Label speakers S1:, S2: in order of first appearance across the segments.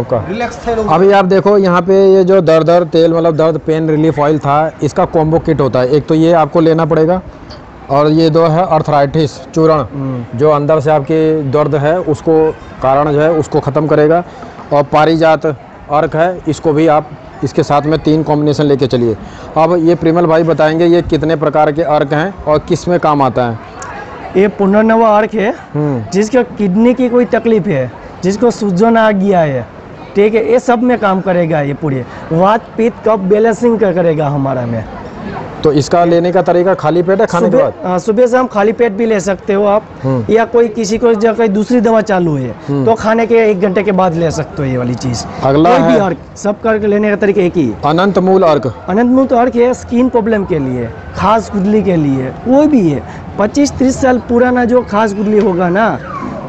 S1: आपका
S2: रिलैक्स थे लोग।
S1: अभी आप देखो यहाँ पे ये जो दर्द तेल मतलब दर्द पेन रिलीफ ऑयल था, इसका कॉम्बो किट होता है। एक तो ये आपको लेना पड़ेगा, और ये दो है अर्थराइटिस चूर्ण, जो अंदर से आपकी दर्द है उसको कारण जो है उसको ख़त्म करेगा। और पारिजात अर्क है, इसको भी आप इसके साथ में 3 कॉम्बिनेशन लेके चलिए। अब ये प्रिमल भाई बताएंगे ये कितने प्रकार के अर्क हैं और किस में काम आता है।
S3: ये पुनर्नवा अर्क है, जिसका किडनी की कोई तकलीफ है, जिसको सूजन आ गया है, ठीक है, ये सब में काम करेगा। ये पूरे वात पित्त कफ बैलेंसिंग करेगा हमारा में।
S1: तो इसका लेने का तरीका खाली पेट है खाने के बाद?
S3: सुबह से हम खाली पेट भी ले सकते हो आप, या कोई किसी को जब कोई दूसरी दवा चालू है तो खाने के 1 घंटे के बाद ले सकते हो ये वाली चीज।
S1: अगला है
S3: अर्क, सब अर्क लेने का तरीका एक ही है।
S1: अनंत मूल अर्क।
S3: अनंत मूल अर्क है स्किन प्रॉब्लम के लिए, खास खुजली के लिए, कोई भी है 25-30 साल पुराना जो खास खुजली होगा ना,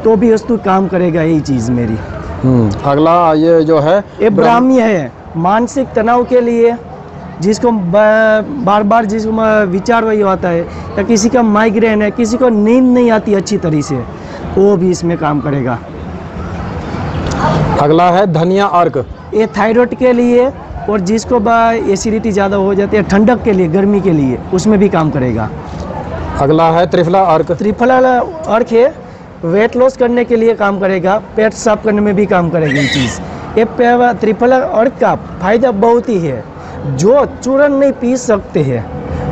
S3: तो भी उसको काम करेगा यही चीज मेरी।
S1: अगला ये जो है
S3: ये ब्राह्मी है, मानसिक तनाव के लिए, जिसको बार बार जिसको विचार वही आता है, या किसी का माइग्रेन है, किसी को नींद नहीं आती अच्छी तरह से, वो भी इसमें काम करेगा।
S1: अगला है धनिया अर्क।
S3: ये थायराइड के लिए, और जिसको एसिडिटी ज़्यादा हो जाती है, ठंडक के लिए, गर्मी के लिए, उसमें भी काम करेगा।
S1: अगला है त्रिफला अर्क।
S3: त्रिफला अर्क है, वेट लॉस करने के लिए काम करेगा, पेट साफ करने में भी काम करेगी ये चीज़। ये त्रिफला अर्क का फायदा बहुत ही है। जो चूर्ण नहीं पी सकते हैं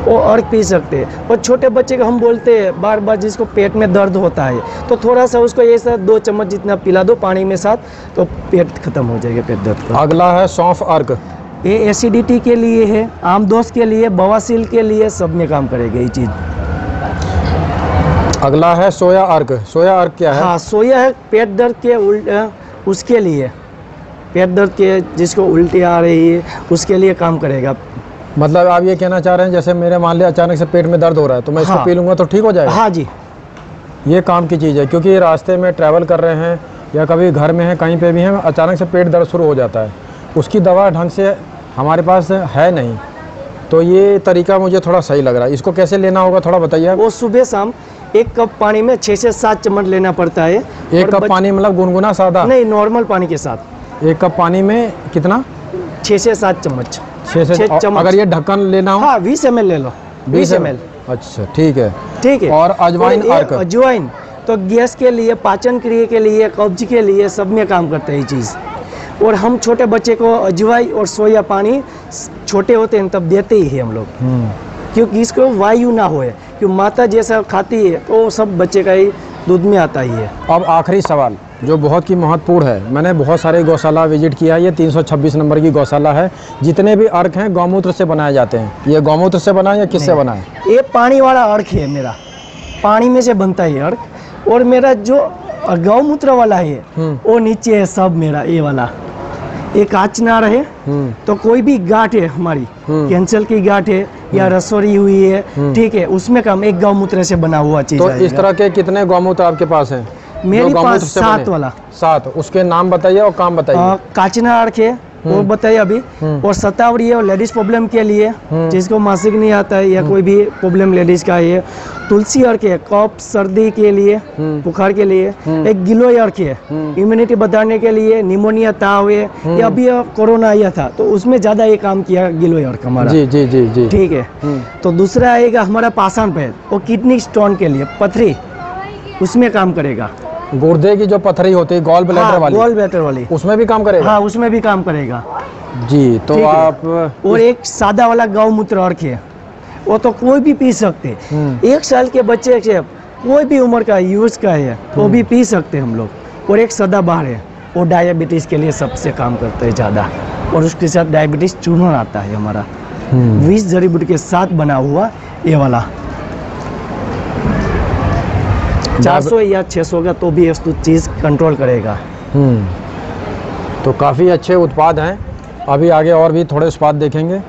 S3: वो अर्क पी सकते हैं। और छोटे बच्चे को हम बोलते हैं बार बार, जिसको पेट में दर्द होता है, तो थोड़ा सा उसको ऐसा 2 चम्मच जितना पिला दो पानी में साथ, तो पेट खत्म हो जाएगा, पेट दर्द का।
S1: अगला है सौंफ अर्क।
S3: ये एसिडिटी के लिए है, आमदोष के लिए, बवासीर के लिए, सब में काम करेगा ये चीज़।
S1: अगला है सोया अर्क। सोया अर्क क्या है?
S3: हाँ, सोया है पेट दर्द के उसके लिए, पेट दर्द के जिसको उल्टी आ रही है उसके लिए काम करेगा।
S1: मतलब आप ये कहना चाह रहे हैं जैसे मेरे मान लिया अचानक से पेट में दर्द हो रहा है, तो मैं इसको पी लूँगा तो ठीक हो जाएगा?
S3: हाँ जी,
S1: ये काम की चीज़ है, क्योंकि रास्ते में ट्रैवल कर रहे हैं या कभी घर में हैं, कहीं पे भी हैं, अचानक से पेट दर्द शुरू हो जाता है, उसकी दवा ढंग से हमारे पास है नहीं, तो ये तरीका मुझे थोड़ा सही लग रहा है। इसको कैसे लेना होगा थोड़ा बताइए।
S3: वो सुबह शाम 1 कप पानी में 6 से 7 चम्मच लेना पड़ता है।
S1: 1 कप पानी मतलब गुनगुना सादा?
S3: नहीं, नॉर्मल पानी के साथ।
S1: 1 कप पानी में कितना?
S3: 6 से 7 चम्मच।
S1: 6 से 7 चम्मच। अगर ये ढक्कन लेना हो?
S3: हाँ, 20 ml ले लो। 20 ml।
S1: अच्छा, ठीक है,
S3: ठीक है।
S1: और अजवाइन अर्क?
S3: अजवाइन तो गैस के लिए, पाचन क्रिया के लिए, कब्ज के लिए, सब में काम करता है ये चीज़। और हम छोटे बच्चे को अजवाइन और सोया पानी छोटे होते हैं तब देते ही है हम लोग, क्योंकि इसको वायु ना होए, क्योंकि माता जैसा खाती है तो सब बच्चे का ही दूध में आता ही है।
S1: अब आखिरी सवाल जो बहुत ही महत्वपूर्ण है, मैंने बहुत सारे गौशाला विजिट किया है, ये 326 नंबर की गौशाला है। जितने भी अर्क हैं गौमूत्र से बनाए जाते हैं, ये गौमूत्र से बना है या किससे बना है?
S3: ये पानी वाला अर्क है मेरा, पानी में से बनता है अर्क। और मेरा जो गौमूत्र वाला है वो नीचे है सब मेरा, ये वाला। ये कांच ना रहे तो कोई भी गांठ है हमारी, कैंसर की गांठ है या रसोरी हुई है, ठीक है, उसमें काम एक गौमूत्र से बना हुआ चीज।
S1: तो इस तरह के कितने गौमूत्र आपके पास हैं?
S3: मेरे पास 7 वाला।
S1: 7, उसके नाम बताइए और काम बताइए।
S3: काचना अर्क है वो बताइए अभी, और शतावरी है, और लेडीज प्रॉब्लम के लिए, जिसको मासिक नहीं आता है या कोई भी प्रॉब्लम लेडीज का है। तुलसी अर्क है, कफ सर्दी के लिए, बुखार के लिए। एक गिलोय अर्क है, इम्यूनिटी बढ़ाने के लिए, निमोनिया ताव है, या अभी कोरोना आया था तो उसमें ज्यादा ये काम किया गिलोय अर्क हमारा।
S1: जी जी जी जी, ठीक
S3: है। तो दूसरा आएगा हमारा पाषाण पैर, वो किडनी स्टोन के लिए, पथरी, उसमें काम करेगा।
S1: गुर्दे की जो पथरी होती है गॉल ब्लैडर वाली,
S3: गॉल ब्लैडर वाली, उसमें
S1: भी काम करेगा?
S3: हाँ, उसमें भी काम करेगा
S1: जी। तो आप
S3: और एक सादा वाला गौमूत्र अर्क है, वो तो कोई भी पी सकते। 1 साल के बच्चे से कोई भी उम्र का यूज का है वो भी पी सकते हम लोग। और एक सदाबहार है, वो डायबिटीज के लिए सबसे काम करता है ज़्यादा, और उसके साथ डायबिटीज चूर्ण आता है हमारा, 20 जड़ी बूटी के साथ बना हुआ ये वाला। 400 या 600 का तो भी इसको चीज़ कंट्रोल करेगा।
S1: तो काफ़ी अच्छे उत्पाद हैं। अभी आगे और भी थोड़े उत्पाद देखेंगे।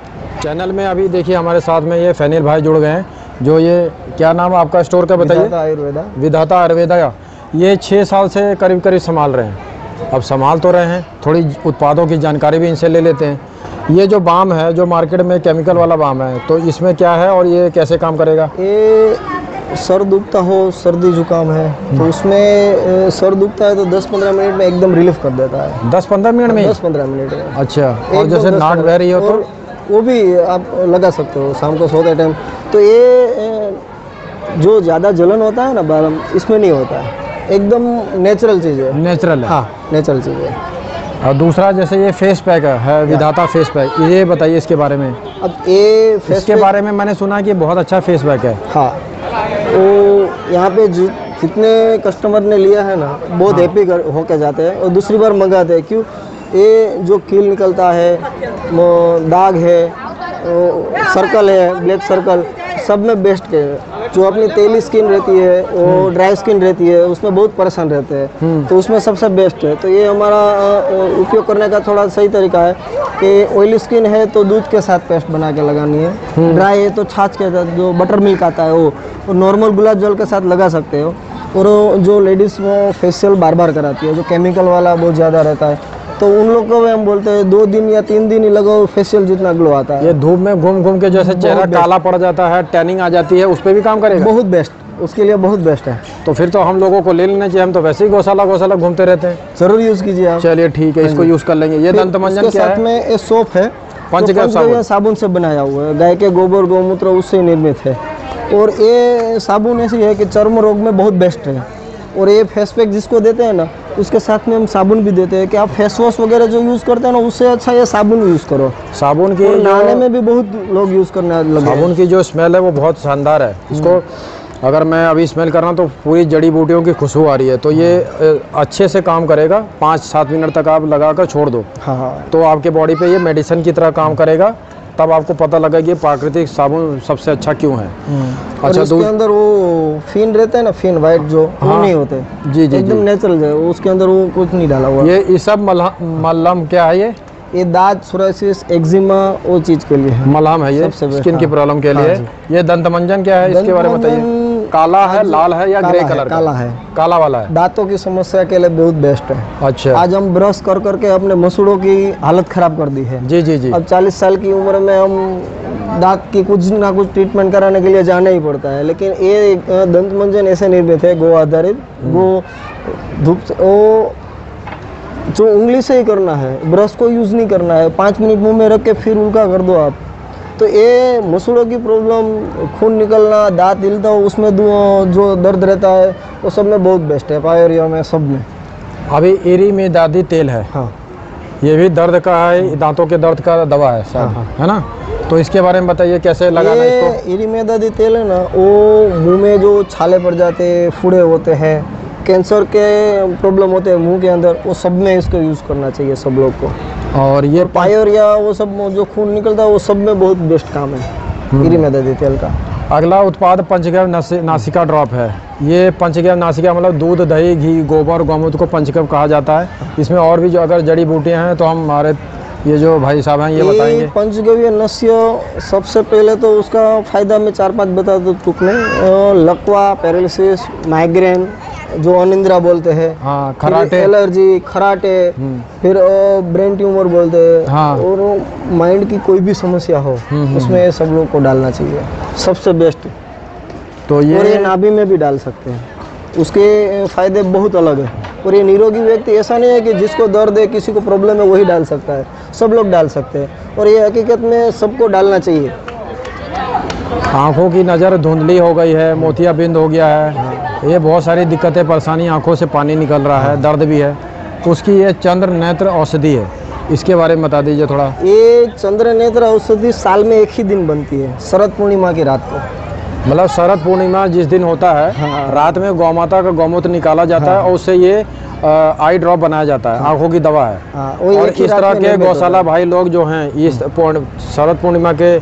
S1: चैनल में अभी देखिए हमारे साथ में ये फैनिल भाई जुड़ गए हैं, जो ये क्या नाम है आपका स्टोर का बताइए? विधाता आयुर्वेदा। ये 6 साल से करीब करीब संभाल रहे हैं। अब संभाल तो रहे हैं, थोड़ी उत्पादों की जानकारी भी इनसे ले लेते हैं। ये जो बाम है, जो मार्केट में केमिकल वाला बाम है, तो इसमें क्या है और ये कैसे काम करेगा?
S2: सर दुखता हो, सर्दी जुकाम है तो उसमें सर दुखता है तो 10-15 मिनट में एकदम रिलीफ कर देता है।
S1: 10-15 मिनट में?
S2: 10-15 मिनट में।
S1: अच्छा, और जैसे नाक बह रही हो तो
S2: वो भी आप लगा सकते हो शाम को सोते टाइम। तो ये जो ज़्यादा जलन होता है ना बालम, इसमें नहीं होता है, एकदम नेचुरल चीज़ है।
S1: नेचुरल है?
S2: हाँ, नेचुरल चीज़ है।
S1: और दूसरा जैसे ये फेस पैक है विधाता फेस पैक, ये बताइए इसके बारे में।
S2: अब ये फेस
S1: इसके बारे में मैंने सुना कि बहुत अच्छा फेस पैक है।
S2: हाँ, तो यहाँ पे जितने कस्टमर ने लिया है ना बहुत हैप्पी होके जाते हैं और दूसरी बार मंगाते हैं। क्यों? ये जो कील निकलता है, दाग है, सर्कल है, ब्लैक सर्कल, सब में बेस्ट है। जो अपनी तेली स्किन रहती है, वो ड्राई स्किन रहती है, उसमें बहुत परेशान रहते हैं, तो उसमें सबसे बेस्ट है। तो ये हमारा उपयोग करने का थोड़ा सही तरीका है कि ऑयली स्किन है तो दूध के साथ पेस्ट बना के लगानी है, ड्राई है तो छाछ के साथ, जो बटर मिल्क आता है वो नॉर्मल गुलाब जल के साथ लगा सकते हो। और जो लेडीज़ वो फेशियल बार बार कराती है, जो केमिकल वाला बहुत ज़्यादा रहता है, तो उन लोग को हम बोलते हैं 2 दिन या 3 दिन ही लगाओ, फेशियल जितना ग्लो आता है।
S1: ये धूप में घूम घूम के जैसे चेहरा काला पड़ जाता है, टैनिंग आ जाती है, उस पर भी काम करेगा?
S2: बहुत बेस्ट, उसके लिए बहुत बेस्ट है।
S1: तो फिर तो हम लोगों को ले लेना चाहिए, हम तो वैसे ही गौशाला घूमते रहते हैं।
S2: जरूर यूज़ कीजिए आप।
S1: चलिए ठीक है, इसको यूज़ कर लेंगे। ये दंत मंजन क्या है?
S2: में ये सोप है,
S1: पंचगव्य
S2: साबुन से बनाया हुआ है, गाय के गोबर गौमूत्र उससे निर्मित है। और ये साबुन ऐसी है कि चर्म रोग में बहुत बेस्ट है। और ये फेस पैक जिसको देते हैं ना, उसके साथ में हम साबुन भी देते हैं कि आप फेस वॉश वगैरह जो यूज़ करते हैं ना, उससे अच्छा ये साबुन यूज़ करो।
S1: साबुन की
S2: नहाने में भी बहुत लोग यूज़ करने लगे।
S1: साबुन की जो स्मेल है वो बहुत शानदार है। इसको अगर मैं अभी स्मेल कर रहा हूँ तो पूरी जड़ी बूटियों की खुशबू आ रही है। तो ये अच्छे से काम करेगा। 5-7 मिनट तक आप लगा कर छोड़ दो,
S2: हाँ, तो
S1: आपके बॉडी पे ये मेडिसिन की तरह काम करेगा। तब आपको पता लगा कि प्राकृतिक साबुन सबसे अच्छा क्यों है।
S2: अच्छा, उसके अंदर वो फिन रहते हैं ना, फिन वाइट जो, वो नहीं होते।
S1: जी जी,
S2: एकदम नेचुरल है, उसके अंदर वो कुछ नहीं डाला हुआ।
S1: ये सब मलहम क्या है? ये
S2: दांत, सोराइसिस, एक्जिमा, वो चीज़ के लिए है,
S1: मलहम है ये, स्किन की प्रॉब्लम के लिए। ये दंत मंजन क्या है, इसके बारे में बताइए। काला है, लाल है या ग्रे कलर?
S2: काला है,
S1: काला वाला है।
S2: दांतों की समस्या के लिए बहुत बेस्ट है।
S1: अच्छा,
S2: आज हम ब्रश कर करके अपने मसूड़ों की हालत खराब कर दी है।
S1: जी जी जी।
S2: अब 40 साल की उम्र में हम दांत की कुछ ना कुछ ट्रीटमेंट कराने के लिए जाना ही पड़ता है। लेकिन ये दंत मंजन ऐसे निर्मित है, गो आधारित, गो धूप, वो जो उंगली से ही करना है, ब्रश को यूज़ नहीं करना है। 5 मिनट मुंह में रख के फिर उल्का कर दो आप। तो ये मसूड़ों की प्रॉब्लम, खून निकलना, दांत हिलता हो, उसमें जो दर्द रहता है, वो सब में बहुत बेस्ट है, पायोरिया में, सब में।
S1: अभी इरिमेदादी तेल है,
S2: हाँ,
S1: ये भी दर्द का है, दांतों के दर्द का दवा है शायद,
S2: हाँ,
S1: है ना? तो इसके बारे में बताइए कैसे लगाना है इसको।
S2: इरिमेदादी तेल है ना, वो मुंह में जो छाले पड़ जाते हैं, फुड़े होते हैं, कैंसर के प्रॉब्लम होते हैं मुंह के अंदर, वो सब में इसको यूज़ करना चाहिए सब लोग को।
S1: और ये
S2: पायोरिया, वो सब जो खून निकलता है, वो सब में बहुत बेस्ट काम है इरिमेदादी तेल का।
S1: अगला उत्पाद पंचगव्य नासिका ड्रॉप है। ये पंचगव्य नासिका मतलब दूध, दही, घी, गोबर, गौमूत्र को पंचगव्य कहा जाता है। इसमें और भी जो अगर जड़ी बूटियाँ हैं तो हमारे ये जो भाई साहब हैं ये बताएंगे।
S2: पंचगव्य नस्य, सबसे पहले तो उसका फ़ायदा मैं 4-5 बता दूँ टूक में। लकवा, पैरालिसिस, माइग्रेन, जो अनिंद्रा बोलते हैं,
S1: हाँ, खराटे,
S2: एलर्जी, खराटे, फिर ब्रेन ट्यूमर बोलते हैं,
S1: हाँ,
S2: और माइंड की कोई भी समस्या हो, उसमें सब लोग को डालना चाहिए, सबसे बेस्ट। तो ये नाभि में भी डाल सकते हैं, उसके फ़ायदे बहुत अलग है। और ये निरोगी व्यक्ति ऐसा नहीं है कि जिसको दर्द है, किसी को प्रॉब्लम है, वही डाल सकता है, सब लोग डाल सकते हैं। और ये हकीकत में सबको डालना चाहिए।
S1: आँखों की नज़र धुंधली हो गई है, मोतियाबिंद हो गया है, ये बहुत सारी दिक्कतें, परेशानी, आँखों से पानी निकल रहा है, दर्द भी है, उसकी ये चंद्र नेत्र औषधि है। इसके बारे में बता दीजिए थोड़ा।
S2: ये चंद्र नेत्र औषधि साल में 1 ही दिन बनती है, शरद पूर्णिमा की रात को।
S1: मतलब शरद पूर्णिमा जिस दिन होता है,
S2: हाँ,
S1: रात में गौमाता का गौमूत्र निकाला जाता है, और उससे ये आई ड्रॉप बनाया जाता है, आँखों की दवा है। और इस तरह के गौशाला भाई लोग जो हैं, इस शरद पूर्णिमा के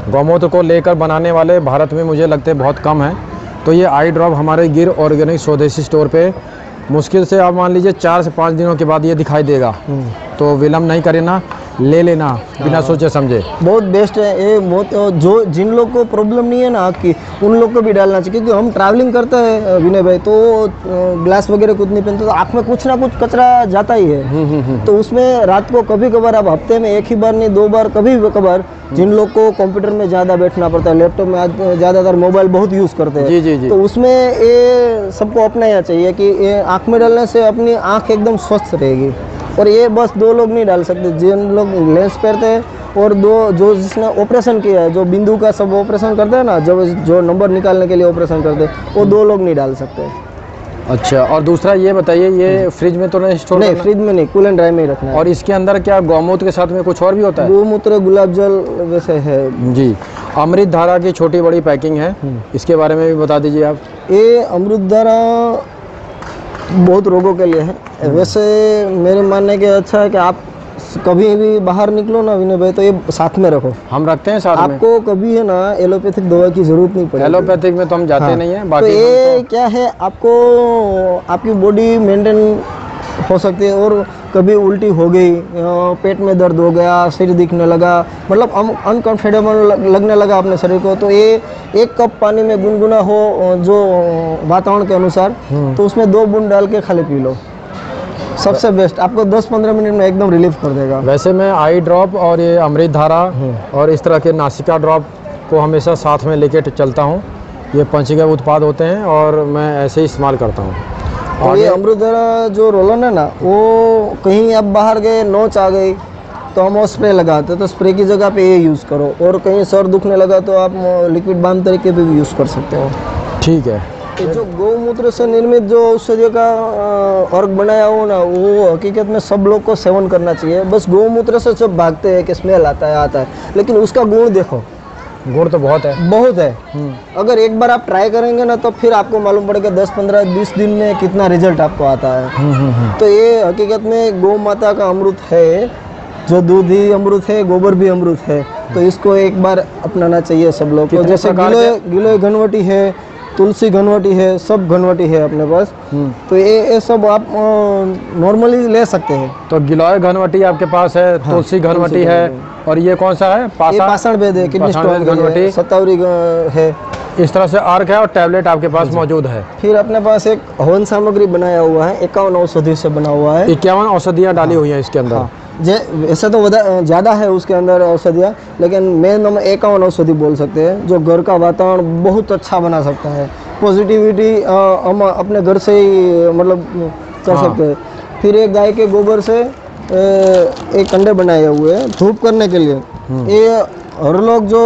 S1: गौमूत्र को लेकर बनाने वाले भारत में मुझे लगते हैं बहुत कम हैं। तो ये आई ड्रॉप हमारे गिर ऑर्गेनिक स्वदेशी स्टोर पे मुश्किल से आप मान लीजिए 4 से 5 दिनों के बाद ये दिखाई देगा। तो विलम्ब नहीं करना, ले लेना बिना सोचे समझे।
S2: बहुत बेस्ट है ये। जो जिन लोग को प्रॉब्लम नहीं है ना आँख की, उन लोग को भी डालना चाहिए, क्योंकि हम ट्रैवलिंग करते हैं विनय भाई, तो ग्लास वगैरह कुछ नहीं पहनते तो आँख में कुछ ना कुछ कचरा जाता ही है। तो उसमें रात को कभी कभार, अब हफ्ते में एक ही बार नहीं 2 बार, कभी कभार जिन लोग को कंप्यूटर में ज़्यादा बैठना पड़ता है, लैपटॉप में ज़्यादातर मोबाइल बहुत यूज़ करते हैं,
S1: जी।
S2: तो उसमें ये सबको अपनाना चाहिए कि ये आँख में डालने से अपनी आँख एकदम स्वस्थ रहेगी। और ये बस 2 लोग नहीं डाल सकते, जिन लोग लेंस पहनते हैं और जो जिसने ऑपरेशन किया है, जो बिंदु का सब ऑपरेशन करते हैं ना, जो नंबर निकालने के लिए ऑपरेशन करते हैं, वो 2 लोग नहीं डाल सकते।
S1: अच्छा, और दूसरा ये बताइए, ये फ्रिज में तो नहीं स्टोर
S2: नहीं,
S1: करना?
S2: फ्रिज में नहीं, कूल एंड ड्राई में ही रखना है।
S1: और इसके अंदर क्या गौमूत्र के साथ में कुछ और भी होता है?
S2: गोमूत्र, गुलाब जल वैसे है
S1: जी। अमृत धारा की छोटी बड़ी पैकिंग है, इसके बारे में भी बता दीजिए आप।
S2: ये अमृत धारा बहुत रोगों के लिए है। वैसे मेरे मानने के अच्छा है कि आप कभी भी बाहर निकलो ना विनय भाई, तो ये साथ में रखो।
S1: हम रखते हैं साथ में।
S2: आपको कभी है ना एलोपैथिक दवा की जरूरत नहीं पड़ेगी।
S1: एलोपैथिक में तो हम जाते नहीं है।
S2: तो
S1: बाकी
S2: ये क्या है, आपको आपकी बॉडी मेंटेन हो सकती है। और कभी उल्टी हो गई, पेट में दर्द हो गया, सिर दिखने लगा, मतलब अनकंफर्टेबल लगने लगा अपने शरीर को, तो ये 1 कप पानी में गुनगुना हो जो वातावरण के अनुसार, तो उसमें 2 बूंद डाल के खाली पी लो, सबसे बेस्ट। आपको 10-15 मिनट में एकदम रिलीफ कर देगा।
S1: वैसे मैं आई ड्रॉप और ये अमृत धारा और इस तरह के नासिका ड्रॉप को हमेशा साथ में लेके चलता हूँ। ये पंचगव्य उत्पाद होते हैं और मैं ऐसे ही इस्तेमाल करता हूँ।
S2: और ये अमृत धारा जो रोलन है ना, वो कहीं आप बाहर गए, नोच आ गई, तो हम वो स्प्रे लगाते हैं, तो स्प्रे की जगह पे ये यूज़ करो। और कहीं सर दुखने लगा तो आप लिक्विड बाम तरीके पे भी यूज़ कर सकते हो।
S1: ठीक है।
S2: ये जो गौमूत्र से निर्मित जो औषधि का अर्क बनाया हो ना, वो हकीकत में सब लोग को सेवन करना चाहिए। बस गौमूत्र से सब भागते हैं कि स्मेल आता है, लेकिन उसका गुण देखो,
S1: गुण तो बहुत है।
S2: अगर एक बार आप ट्राई करेंगे ना, तो फिर आपको मालूम पड़ेगा 10, 15, 20 दिन में कितना रिजल्ट आपको आता है। तो ये हकीकत में गौ माता का अमृत है, जो दूध ही अमृत है, गोबर भी अमृत है। तो इसको एक बार अपनाना चाहिए सब लोग को। जैसे गिलोय घनवटी है, तुलसी घनवटी है, सब घनवटी है अपने पास। तो ये सब आप नॉर्मली ले सकते हैं।
S1: तो गिलोय घनवटी आपके पास है, तुलसी घनवटी है, और ये कौन सा है?
S2: पाषाण भेद है, किडनी स्टोन घनवटी, सतावरी है।
S1: इस तरह से अर्क है और टैबलेट आपके पास मौजूद है।
S2: फिर अपने पास एक हवन सामग्री बनाया हुआ है, 51 औषधि से बना हुआ है।
S1: 51 औषधियाँ डाली हुई हैं इसके अंदर।
S2: ऐसा तो ज़्यादा है उसके अंदर औषधियाँ, लेकिन मेन हम 51 औषधि बोल सकते हैं, जो घर का वातावरण बहुत अच्छा बना सकता है। पॉजिटिविटी हम अपने घर से ही मतलब कर सकते हैं। फिर एक गाय के गोबर से एक कंडे बनाए हुए हैं धूप करने के लिए। ये हर लोग जो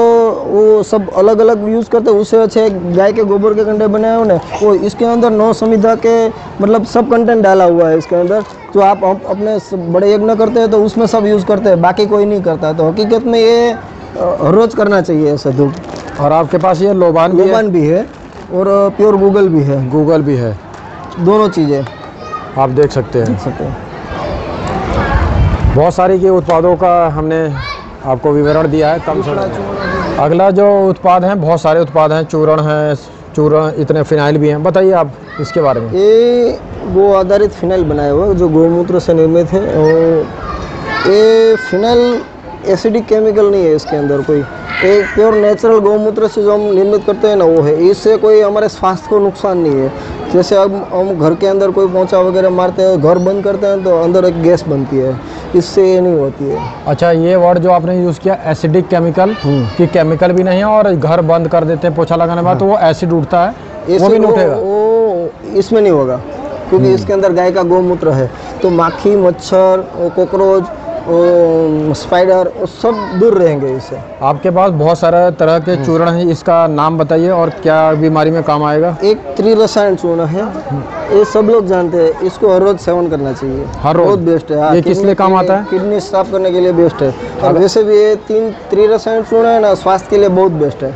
S2: वो सब अलग अलग यूज़ करते हैं, उससे अच्छे गाय के गोबर के कंडे बनाए हुए ना, वो इसके अंदर 9 समिधा के मतलब सब कंटेंट डाला हुआ है इसके अंदर। जो आप अपने बड़े यज्ञ करते हैं तो उसमें सब यूज़ करते हैं, बाकी कोई नहीं करता। तो हकीकत में ये हर रोज़ करना चाहिए ऐसे धूप।
S1: और आपके पास ये लोबान
S2: भी है और प्योर गूगल भी है, दोनों चीज़ें
S1: आप देख सकते हैं। बहुत सारी के उत्पादों का हमने आपको विवरण दिया है। कम से अगला जो उत्पाद हैं, बहुत सारे उत्पाद हैं, चूर्ण इतने फिनाइल भी हैं, बताइए आप इसके बारे में।
S2: ये गो आधारित फिनाइल बनाया हुआ है जो गौमूत्र से निर्मित है। और ये फिनाइल एसिडिक केमिकल नहीं है इसके अंदर कोई, एक प्योर नेचुरल गौमूत्र से जो हम निर्मित करते हैं ना वो है। इससे कोई हमारे स्वास्थ्य को नुकसान नहीं है। जैसे अब हम घर के अंदर कोई पोंछा वगैरह मारते हैं, घर बंद करते हैं, तो अंदर एक गैस बनती है, इससे ये नहीं होती है।
S1: अच्छा, ये वर्ड जो आपने यूज़ किया एसिडिक केमिकल, कि केमिकल भी नहीं है और घर बंद कर देते हैं पोछा लगाने के बाद, तो वो एसिड उठता है, वो भी नहीं उठेगा?
S2: वो इसमें नहीं होगा, क्योंकि इसके अंदर गाय का गौमूत्र है। तो माखी, मच्छर, कॉकरोच, स्पाइडर सब दूर रहेंगे इससे।
S1: आपके पास बहुत सारे तरह के चूर्ण हैं, इसका नाम बताइए और क्या बीमारी में काम आएगा?
S2: एक त्रिरसायन चूर्ण है, ये सब लोग जानते हैं, इसको हर रोज सेवन करना चाहिए,
S1: हर रोज।
S2: बहुत बेस्ट है।
S1: ये किस लिए काम आता है?
S2: किडनी साफ करने के लिए बेस्ट है। और वैसे भी ये 3 त्रिरसायन चूर्ण है ना, स्वास्थ्य के लिए बहुत बेस्ट है।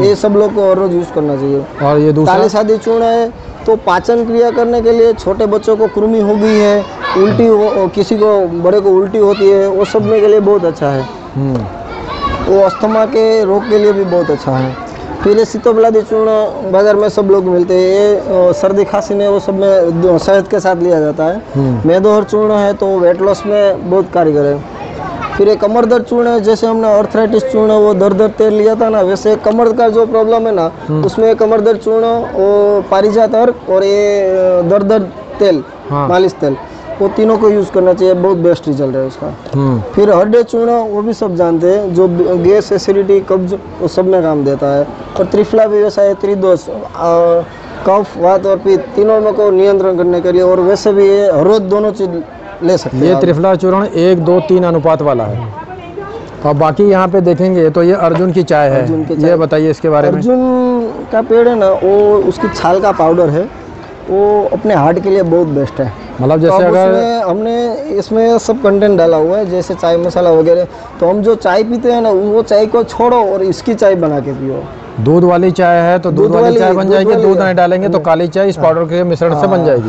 S2: ये सब लोग को हर रोज यूज करना चाहिए।
S1: और ये दूसरा
S2: ताली शादी चूर्ण है, तो पाचन क्रिया करने के लिए, छोटे बच्चों को कृमि हो गई है, उल्टी हो, किसी को बड़े को उल्टी होती है, वो सब के लिए बहुत अच्छा है। वो अस्थमा के रोग के लिए भी बहुत अच्छा है। फिर ये सीतोपलादी चूर्ण बाजार में सब लोग मिलते हैं, ये सर्दी खांसी में वो सब में शहद के साथ लिया जाता है। मेदोहर चूर्ण है तो वेट लॉस में बहुत कारगर है। फिर एक कमर दर्द चूर्ण है, जैसे हमने आर्थराइटिस चूर्ण वो दर्द तेल लिया था ना, वैसे कमर का जो प्रॉब्लम है ना उसमें कमर दर्द चूर्ण और पारिजात अर्क और ये दर्द तेल, मालिश तेल, वो तीनों को यूज़ करना चाहिए, बहुत बेस्ट रिजल्ट है उसका। फिर हड्डे चूर्ण वो भी सब जानते हैं, जो गैस एसिडिटी कब्ज वो सब में काम देता है। और त्रिफला भी वैसा है, त्रिदोष कफ वात और पित्त तीनों में को नियंत्रण करने के लिए, और वैसे भी ये हर रोज दोनों चीज ले सकते हैं।
S1: ये त्रिफला चूर्ण 1, 2, 3 अनुपात वाला है। और बाकी यहाँ पे देखेंगे तो ये अर्जुन की चाय है, ये बताइए इसके बारे में।
S2: अर्जुन का पेड़ है ना, वो उसकी छाल का पाउडर है, वो अपने हार्ट के लिए बहुत बेस्ट है।
S1: मतलब जैसे
S2: तो
S1: अगर
S2: हमने इसमें सब कंटेंट डाला हुआ है, जैसे चाय मसाला वगैरह, तो हम जो चाय पीते हैं ना वो चाय को छोड़ो और इसकी चाय बना के पियो।
S1: दूध वाली चाय है तो दूध वाली चाय बन जाएगी, दूध नहीं डालेंगे तो काली चाय इस पाउडर के मिश्रण से बन जाएगी।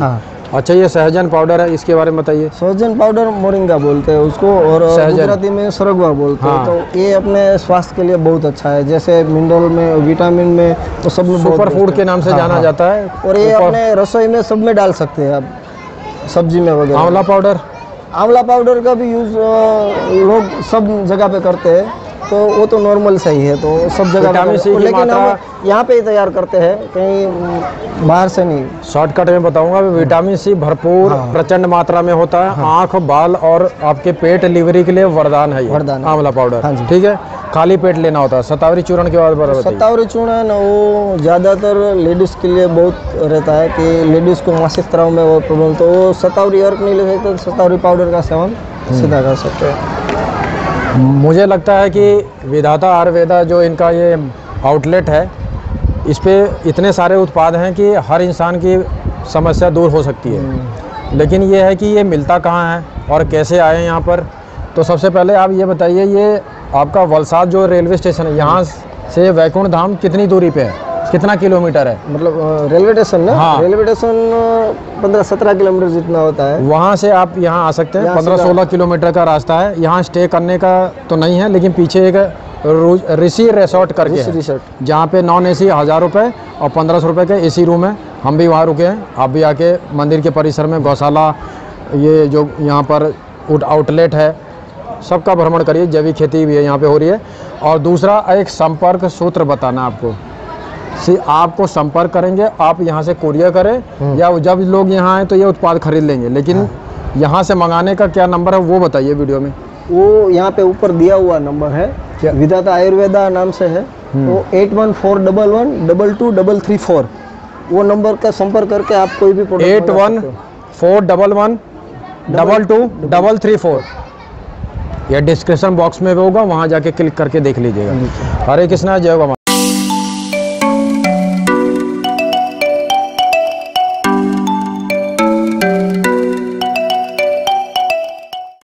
S1: अच्छा, ये सहजन पाउडर है, इसके बारे में बताइए।
S2: सहजन पाउडर मोरिंगा बोलते हैं उसको, और गुजराती में सरगवा बोलते हैं। तो ये अपने स्वास्थ्य के लिए बहुत अच्छा है, जैसे मिनरल में, विटामिन में, तो सब में
S1: सुपर फूड के नाम से जाना जाता है।
S2: और ये अपने रसोई में सब में डाल सकते हैं आप, सब्जी में वगैरह।
S1: आंवला पाउडर,
S2: आंवला पाउडर का भी यूज़ लोग सब जगह पे करते हैं, तो वो तो नॉर्मल सही है, तो सब जगह
S1: विटामिन सी की
S2: लेकिन
S1: मात्रा
S2: हम यहाँ पे ही तैयार करते हैं, कहीं बाहर से नहीं।
S1: शॉर्टकट में बताऊंगा, विटामिन सी भरपूर प्रचंड मात्रा में होता है। आंख, बाल और आपके पेट, लिवरी के लिए वरदान है ये आंवला पाउडर। ठीक है, खाली पेट लेना होता है। शतावरी चूर्ण के बाद
S2: शतावरी चूर्ण है ना, वो ज़्यादातर लेडीज़ के लिए बहुत रहता है कि लेडीज़ को मासिक स्राव में वो प्रॉब्लम, तो वो शतावरी अर्क नहीं ले सकते, शतावरी पाउडर का सेवन सीधा कर सकते हैं।
S1: मुझे लगता है कि विधाता आयुर्वेदा जो इनका ये आउटलेट है, इस पे इतने सारे उत्पाद हैं कि हर इंसान की समस्या दूर हो सकती है। लेकिन ये है कि ये मिलता कहाँ है और कैसे आए यहाँ पर। तो सबसे पहले आप ये बताइए, ये आपका वलसाड जो रेलवे स्टेशन है, यहाँ से वैकुंठ धाम कितनी दूरी पे है, कितना किलोमीटर है?
S2: मतलब रेलवे स्टेशन ना? हाँ। रेलवे स्टेशन 15-17 किलोमीटर जितना होता है।
S1: वहाँ से आप यहाँ आ सकते हैं। 15-16 किलोमीटर का रास्ता है। यहाँ स्टे करने का तो नहीं है, लेकिन पीछे एक ऋषि रिसोर्ट करके है, जहाँ पे नॉन AC 1000 रुपये और 1500 रुपये के AC रूम है। हम भी वहाँ रुके हैं। आप भी आके मंदिर के परिसर में गौशाला, ये जो यहाँ पर आउटलेट है, सबका भ्रमण करिए। जैविक खेती भी है यहाँ पे हो रही है। और दूसरा, एक संपर्क सूत्र बताना आपको, आपको संपर्क करेंगे, आप यहाँ से कुरियर करें या जब लोग यहाँ आए तो ये उत्पाद खरीद लेंगे, लेकिन यहाँ से मंगाने का क्या नंबर है वो बताइए वीडियो में।
S2: वो यहाँ पे ऊपर दिया हुआ नंबर है, विधाता आयुर्वेदा नाम से है, वो 8141112234, वो नंबर का संपर्क करके आप कोई भी प्रोडक्ट
S1: 8141112234, यह डिस्क्रिप्शन बॉक्स में होगा, वहाँ जाके क्लिक करके देख लीजिएगा। हरे कृष्णा, जय गौ माता।